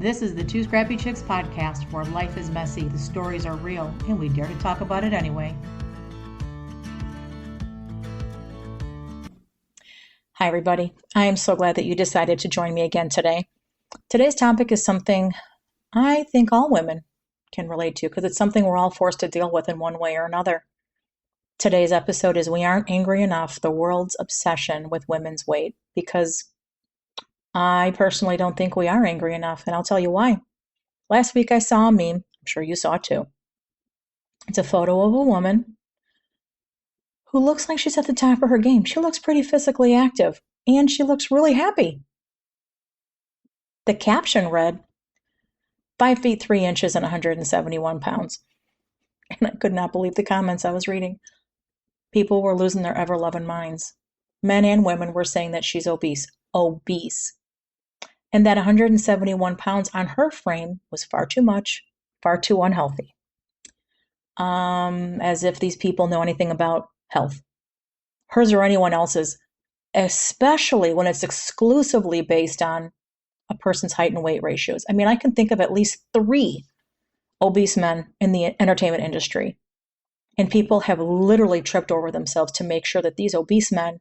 This is the Two Scrappy Chicks podcast, where life is messy, the stories are real, and we dare to talk about it anyway. Hi, everybody. I am so glad that you decided to join me again today. Today's topic is something I think all women can relate to because it's something we're all forced to deal with in one way or another. Today's episode is We Aren't Angry Enough, the world's obsession with women's weight, because I personally don't think we are angry enough, and I'll tell you why. Last week I saw a meme, I'm sure you saw it too. It's a photo of a woman who looks like she's at the top of her game. She looks pretty physically active, and she looks really happy. The caption read, 5 feet 3 inches and 171 pounds. And I could not believe the comments I was reading. People were losing their ever-loving minds. Men and women were saying that she's obese. Obese. And that 171 pounds on her frame was far too much, far too unhealthy. As if these people know anything about health. Hers or anyone else's, especially when it's exclusively based on a person's height and weight ratios. I mean, I can think of at least 3 obese men in the entertainment industry. And people have literally tripped over themselves to make sure that these obese men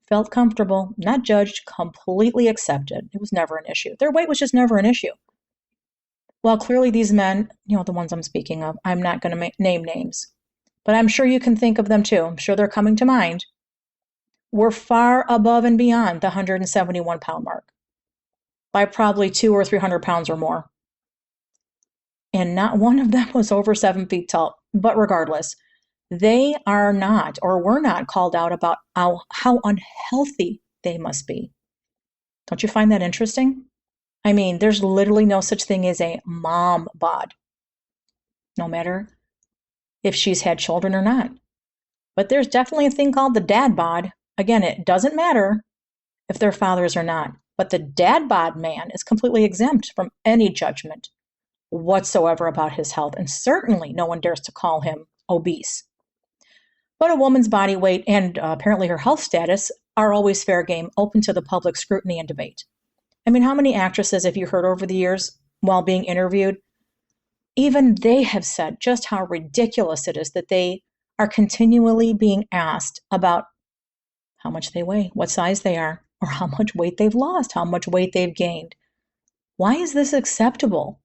felt comfortable, not judged, completely accepted. It was never an issue. Their weight was just never an issue. Well, clearly these men, the ones I'm speaking of, I'm not going to name names, but I'm sure you can think of them too. I'm sure they're coming to mind. Were far above and beyond the 171 pound mark by probably 200 or 300 pounds or more. And not one of them was over 7 feet tall. But regardless, they are not or were not called out about how unhealthy they must be. Don't you find that interesting? I mean, there's literally no such thing as a mom bod, no matter if she's had children or not. But there's definitely a thing called the dad bod. Again, it doesn't matter if they're fathers or not, but the dad bod man is completely exempt from any judgment whatsoever about his health, and certainly no one dares to call him obese. But a woman's body weight and apparently her health status are always fair game, open to the public scrutiny and debate. I mean, how many actresses have you heard over the years while being interviewed? Even they have said just how ridiculous it is that they are continually being asked about how much they weigh, what size they are, or how much weight they've lost, how much weight they've gained. Why is this acceptable?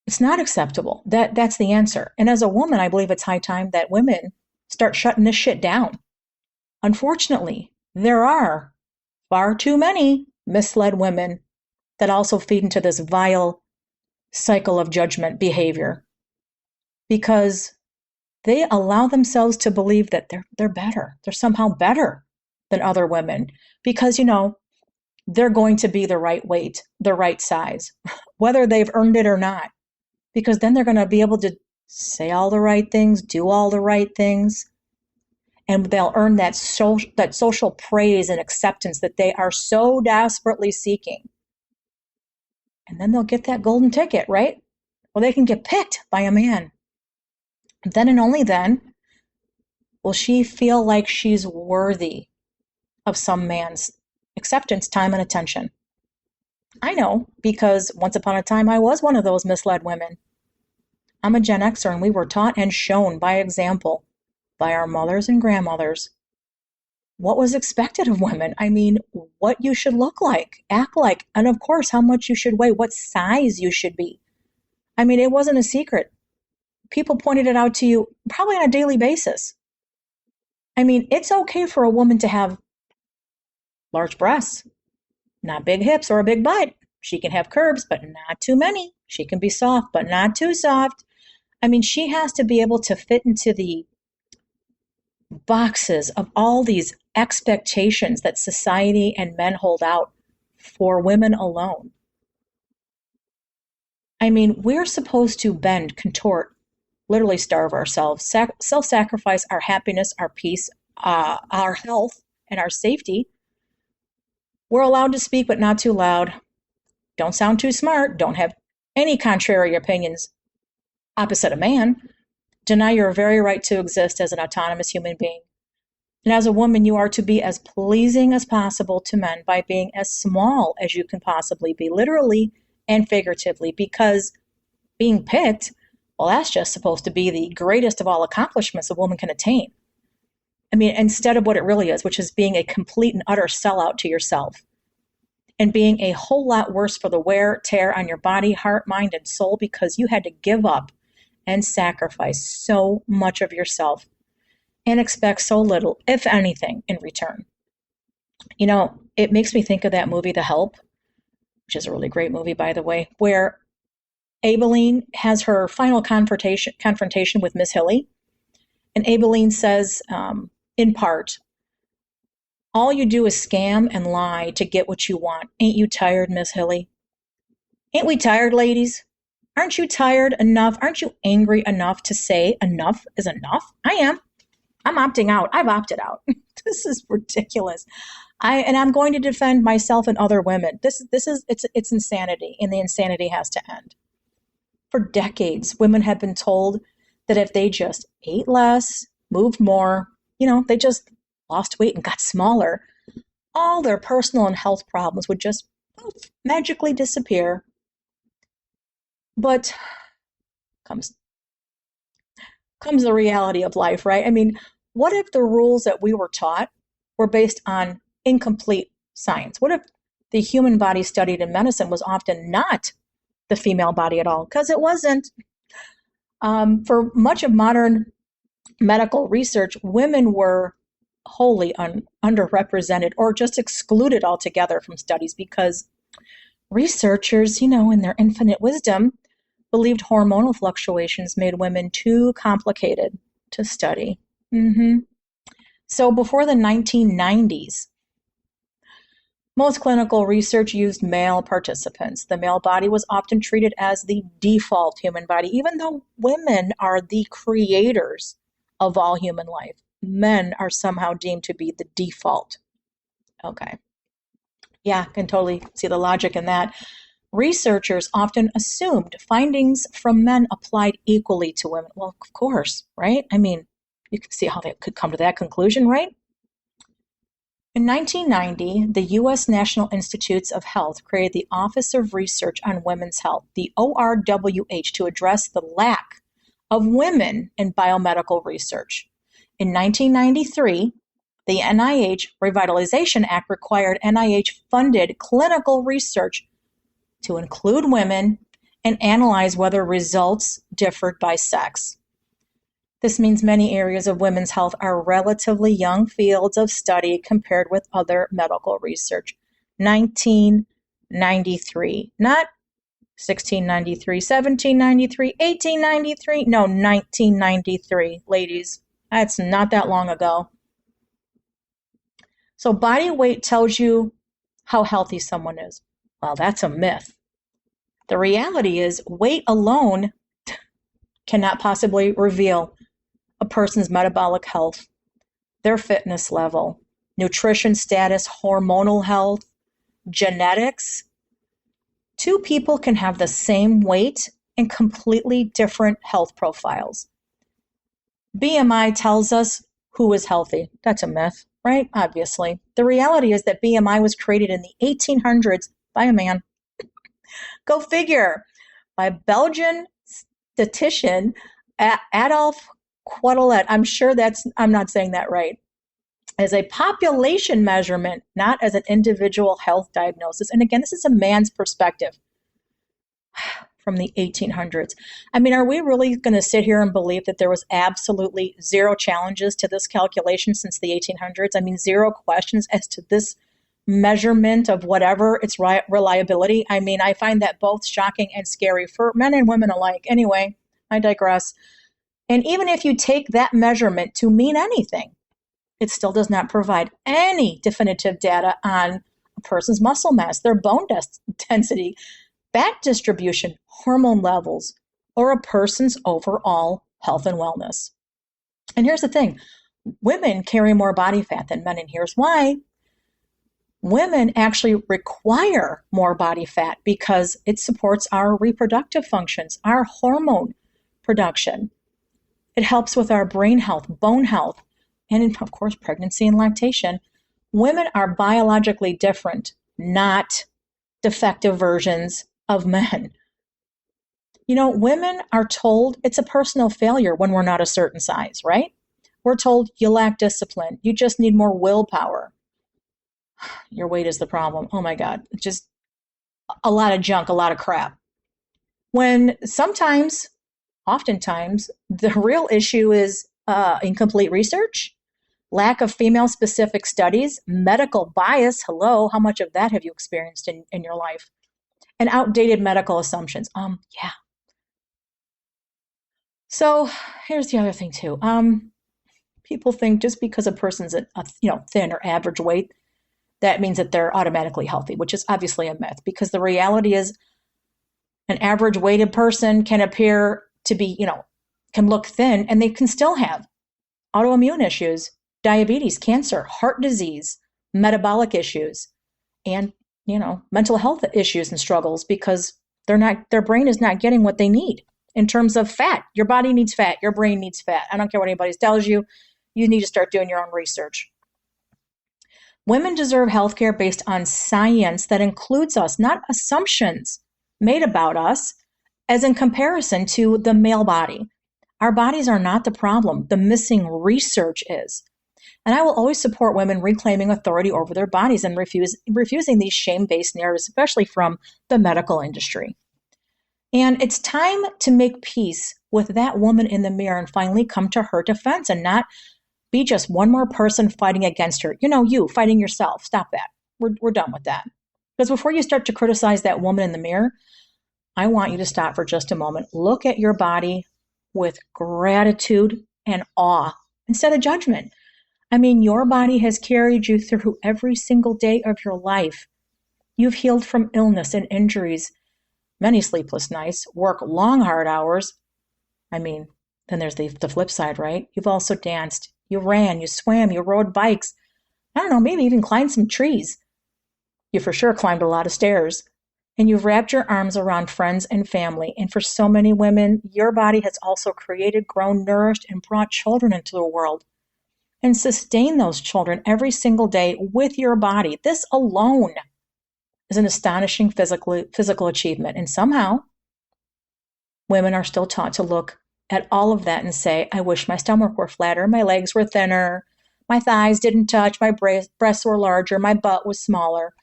It's not acceptable. That's the answer. And as a woman, I believe it's high time that women start shutting this shit down. Unfortunately, there are far too many misled women that also feed into this vile cycle of judgment behavior because they allow themselves to believe that they're better. They're somehow better than other women because, they're going to be the right weight, the right size, whether they've earned it or not. Because then they're going to be able to say all the right things, do all the right things, and they'll earn that social praise and acceptance that they are so desperately seeking. And then they'll get that golden ticket, right? Well, they can get picked by a man. Then and only then will she feel like she's worthy of some man's acceptance, time, and attention. I know, because once upon a time I was one of those misled women. I'm a Gen Xer, and we were taught and shown by example by our mothers and grandmothers what was expected of women. I mean, what you should look like, act like, and of course, how much you should weigh, what size you should be. I mean, it wasn't a secret. People pointed it out to you probably on a daily basis. I mean, it's okay for a woman to have large breasts, not big hips or a big butt. She can have curves, but not too many. She can be soft, but not too soft. I mean, she has to be able to fit into the boxes of all these expectations that society and men hold out for women alone. I mean, we're supposed to bend, contort, literally starve ourselves, self-sacrifice our happiness, our peace, our health, and our safety. We're allowed to speak, but not too loud. Don't sound too smart. Don't have any contrary opinions opposite a man. Deny your very right to exist as an autonomous human being. And as a woman, you are to be as pleasing as possible to men by being as small as you can possibly be, literally and figuratively, because being picked, well, that's just supposed to be the greatest of all accomplishments a woman can attain. I mean, instead of what it really is, which is being a complete and utter sellout to yourself and being a whole lot worse for the wear, tear on your body, heart, mind, and soul because you had to give up and sacrifice so much of yourself and expect so little, if anything, in return. You know, it makes me think of that movie, The Help, which is a really great movie, by the way, where Aibileen has her final confrontation with Miss Hilly. And Aibileen says, in part, all you do is scam and lie to get what you want. Ain't you tired, Miss Hilly? Ain't we tired, ladies? Aren't you tired enough? Aren't you angry enough to say enough is enough? I am. I'm opting out. I've opted out. This is ridiculous. I'm going to defend myself and other women. It's insanity, and the insanity has to end. For decades, women have been told that if they just ate less, moved more, they just lost weight and got smaller, all their personal and health problems would just magically disappear. But comes the reality of life, right? I mean, what if the rules that we were taught were based on incomplete science? What if the human body studied in medicine was often not the female body at all? Because it wasn't. For much of modern medical research, women were wholly underrepresented or just excluded altogether from studies because researchers, in their infinite wisdom, believed hormonal fluctuations made women too complicated to study. So before the 1990s, most clinical research used male participants. The male body was often treated as the default human body, even though women are the creators of all human life. Men are somehow deemed to be the default. Okay. Yeah, I can totally see the logic in that. Researchers often assumed findings from men applied equally to women. Well, of course, right? I mean, you can see how they could come to that conclusion, right? In 1990, the U.S. National Institutes of Health created the Office of Research on Women's Health, the ORWH, to address the lack of women in biomedical research. In 1993, the NIH Revitalization Act required NIH-funded clinical research to include women and analyze whether results differed by sex. This means many areas of women's health are relatively young fields of study compared with other medical research. 1993, not 1693, 1793, 1893, no, 1993, ladies. That's not that long ago. So body weight tells you how healthy someone is. Well, that's a myth. The reality is weight alone cannot possibly reveal a person's metabolic health, their fitness level, nutrition status, hormonal health, genetics. Two people can have the same weight and completely different health profiles. BMI tells us who is healthy. That's a myth, right? Obviously. The reality is that BMI was created in the 1800s by a man. Go figure. By Belgian statistician Adolf Quetelet. I'm not saying that right. As a population measurement, not as an individual health diagnosis. And again, this is a man's perspective from the 1800s. I mean, are we really going to sit here and believe that there was absolutely zero challenges to this calculation since the 1800s? I mean, zero questions as to this measurement of whatever its reliability. I mean, I find that both shocking and scary for men and women alike. Anyway, I digress. And even if you take that measurement to mean anything, it still does not provide any definitive data on a person's muscle mass, their bone density, fat distribution, hormone levels, or a person's overall health and wellness. And here's the thing. Women carry more body fat than men, and here's why. Women actually require more body fat because it supports our reproductive functions, our hormone production. It helps with our brain health, bone health, and of course, pregnancy and lactation. Women are biologically different, not defective versions of men. Women are told it's a personal failure when we're not a certain size, right? We're told you lack discipline. You just need more willpower. Your weight is the problem. Oh my God. Just a lot of junk, a lot of crap. When oftentimes, the real issue is incomplete research, lack of female specific studies, medical bias. Hello, how much of that have you experienced in your life? And outdated medical assumptions. Yeah. So here's the other thing too. People think just because a person's thin or average weight, that means that they're automatically healthy, which is obviously a myth, because the reality is an average weighted person can appear to be, can look thin, and they can still have autoimmune issues, diabetes, cancer, heart disease, metabolic issues, and, mental health issues and struggles, because their brain is not getting what they need in terms of fat. Your body needs fat. Your brain needs fat. I don't care what anybody tells you. You need to start doing your own research. Women deserve healthcare based on science that includes us, not assumptions made about us as in comparison to the male body. Our bodies are not the problem. The missing research is. And I will always support women reclaiming authority over their bodies and refusing these shame-based narratives, especially from the medical industry. And it's time to make peace with that woman in the mirror and finally come to her defense and not be just one more person fighting against her. You fighting yourself. Stop that. We're done with that. Because before you start to criticize that woman in the mirror, I want you to stop for just a moment. Look at your body with gratitude and awe instead of judgment. Your body has carried you through every single day of your life. You've healed from illness and injuries, many sleepless nights, work long, hard hours. Then there's the flip side, right? You've also danced. You ran, you swam, you rode bikes. I don't know, maybe even climbed some trees. You for sure climbed a lot of stairs. And you've wrapped your arms around friends and family. And for so many women, your body has also created, grown, nourished, and brought children into the world. And sustain those children every single day with your body. This alone is an astonishing physical achievement. And somehow, women are still taught to look at all of that and say, I wish my stomach were flatter, my legs were thinner, my thighs didn't touch, my breasts were larger, my butt was smaller.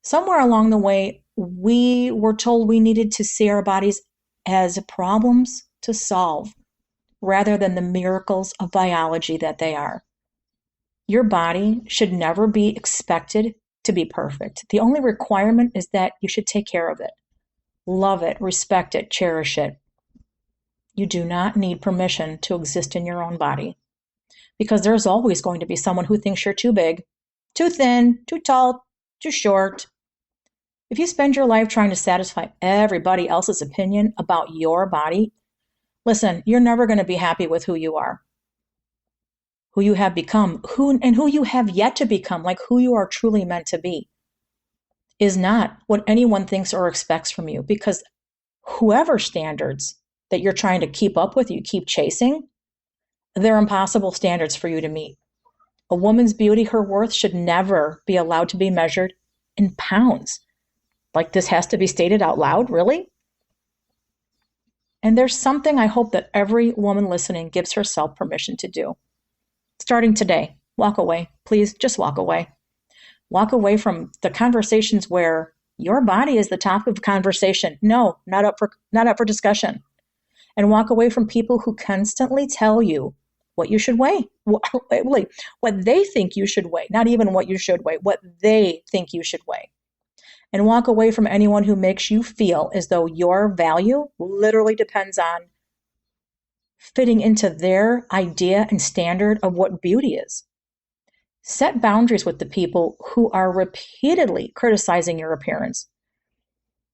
Somewhere along the way, we were told we needed to see our bodies as problems to solve rather than the miracles of biology that they are. Your body should never be expected to be perfect. The only requirement is that you should take care of it, love it, respect it, cherish it. You do not need permission to exist in your own body, because there's always going to be someone who thinks you're too big, too thin, too tall, too short. If you spend your life trying to satisfy everybody else's opinion about your body, listen, you're never going to be happy with who you are, who you have become, who you have yet to become, like who you are truly meant to be, is not what anyone thinks or expects from you, because whoever standards that you're trying to keep up with, you keep chasing, they're impossible standards for you to meet. A woman's beauty, her worth, should never be allowed to be measured in pounds. Like this has to be stated out loud, really? And there's something I hope that every woman listening gives herself permission to do. Starting today, walk away. Please, just walk away. Walk away from the conversations where your body is the topic of conversation. No, not up for discussion. And walk away from people who constantly tell you what you should weigh, what they think you should weigh, not even what you should weigh, what they think you should weigh. And walk away from anyone who makes you feel as though your value literally depends on fitting into their idea and standard of what beauty is. Set boundaries with the people who are repeatedly criticizing your appearance.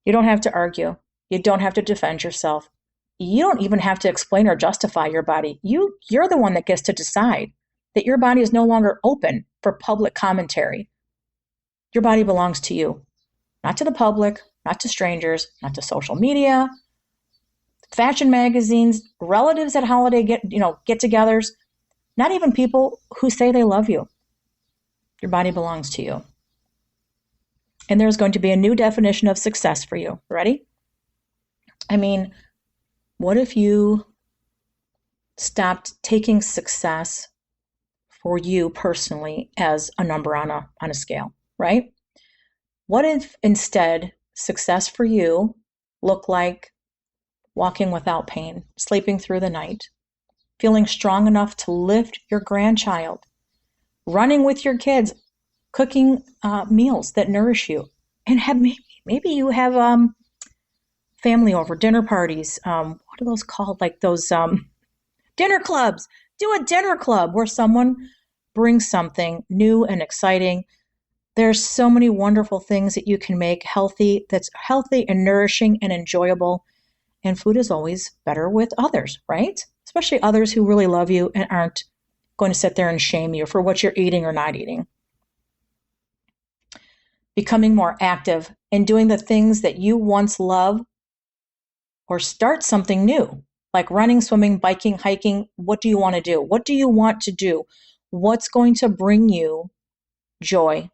You don't have to argue. You don't have to defend yourself. You don't even have to explain or justify your body. You're the one that gets to decide that your body is no longer open for public commentary. Your body belongs to you, not to the public, not to strangers, not to social media, fashion magazines, relatives at holiday get-togethers. Not even people who say they love you. Your body belongs to you. And there's going to be a new definition of success for you. Ready? I mean, what if you stopped taking success for you personally as a number on a scale, right? What if instead success for you looked like walking without pain, sleeping through the night, feeling strong enough to lift your grandchild, running with your kids, cooking meals that nourish you, and have maybe you have family over, dinner parties. What are those called? Like those dinner clubs. Do a dinner club where someone brings something new and exciting. There's so many wonderful things that you can make that's healthy and nourishing and enjoyable. And food is always better with others, right? Especially others who really love you and aren't going to sit there and shame you for what you're eating or not eating. Becoming more active and doing the things that you once loved, or start something new, like running, swimming, biking, hiking. What do you want to do? What do you want to do? What's going to bring you joy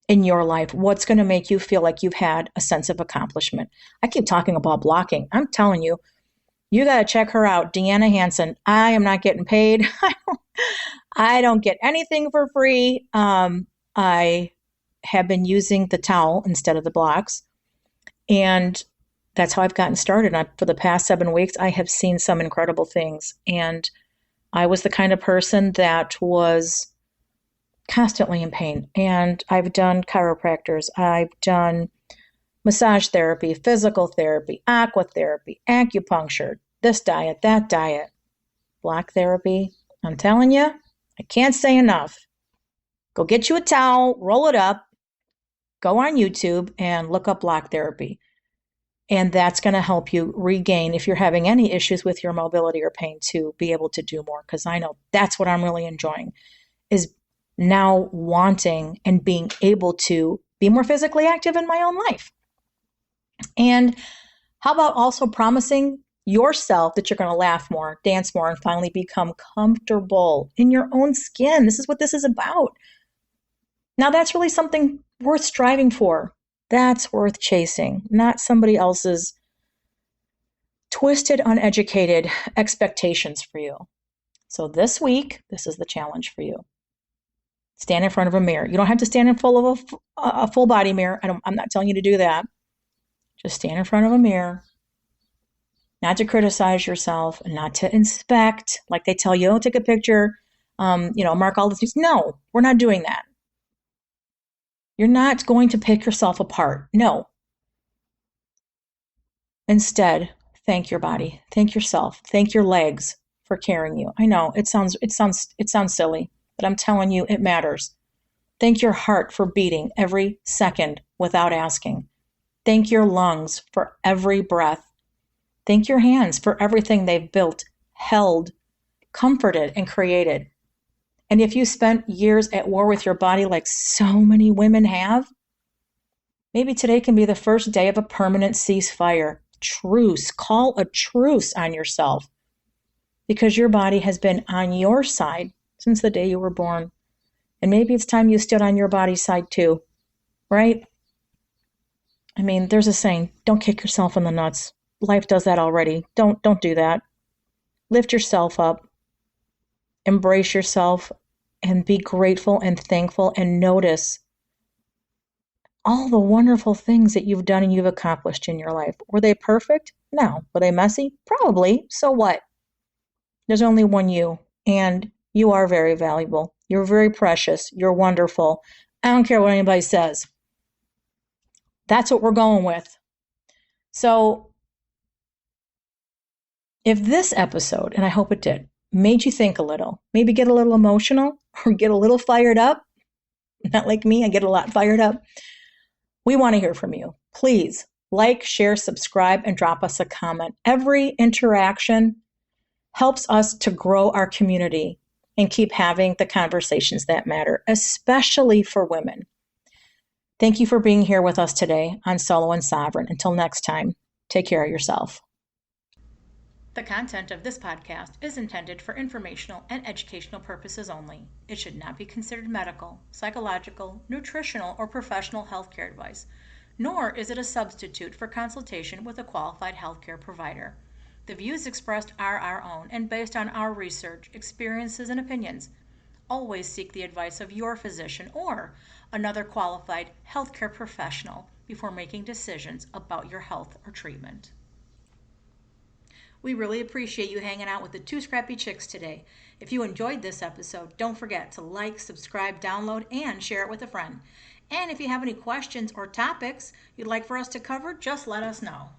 in your life? What's going to make you feel like you've had a sense of accomplishment? I keep talking about blocking. I'm telling you, you got to check her out, Deanna Hansen. I am not getting paid. I don't get anything for free. I have been using the towel instead of the blocks. And that's how I've gotten started. For the past 7 weeks, I have seen some incredible things. And I was the kind of person that was constantly in pain. And I've done chiropractors. I've done massage therapy, physical therapy, aqua therapy, acupuncture, this diet, that diet, block therapy. I'm telling you, I can't say enough. Go get you a towel, roll it up, go on YouTube and look up block therapy. And that's going to help you regain, if you're having any issues with your mobility or pain, to be able to do more. Because I know that's what I'm really enjoying, is now wanting and being able to be more physically active in my own life. And how about also promising yourself that you're going to laugh more, dance more, and finally become comfortable in your own skin? This is what this is about. Now, that's really something worth striving for. That's worth chasing, not somebody else's twisted, uneducated expectations for you. So this week, this is the challenge for you. Stand in front of a mirror. You don't have to stand in full of a full body mirror. I'm not telling you to do that. Just stand in front of a mirror, not to criticize yourself and not to inspect, like they tell you, oh, take a picture, mark all the things. No, we're not doing that. You're not going to pick yourself apart. No. Instead, thank your body, thank yourself, thank your legs for carrying you. I know it sounds silly, but I'm telling you, it matters. Thank your heart for beating every second without asking. Thank your lungs for every breath. Thank your hands for everything they've built, held, comforted, and created. And if you spent years at war with your body like so many women have, maybe today can be the first day of a permanent ceasefire. Truce. Call a truce on yourself, because your body has been on your side since the day you were born. And maybe it's time you stood on your body's side too, right? I mean, there's a saying, don't kick yourself in the nuts. Life does that already. Don't do that. Lift yourself up. Embrace yourself and be grateful and thankful and notice all the wonderful things that you've done and you've accomplished in your life. Were they perfect? No. Were they messy? Probably. So what? There's only one you, and you are very valuable. You're very precious. You're wonderful. I don't care what anybody says. That's what we're going with. So if this episode, and I hope it did, made you think a little, maybe get a little emotional or get a little fired up, not like me, I get a lot fired up, we want to hear from you. Please like, share, subscribe, and drop us a comment. Every interaction helps us to grow our community and keep having the conversations that matter, especially for women. Thank you for being here with us today on Solo and Sovereign. Until next time, take care of yourself. The content of this podcast is intended for informational and educational purposes only. It should not be considered medical, psychological, nutritional, or professional healthcare advice, nor is it a substitute for consultation with a qualified healthcare provider. The views expressed are our own and based on our research, experiences, and opinions. Always seek the advice of your physician or another qualified healthcare professional before making decisions about your health or treatment. We really appreciate you hanging out with the Two Scrappy Chicks today. If you enjoyed this episode, don't forget to like, subscribe, download, and share it with a friend. And if you have any questions or topics you'd like for us to cover, just let us know.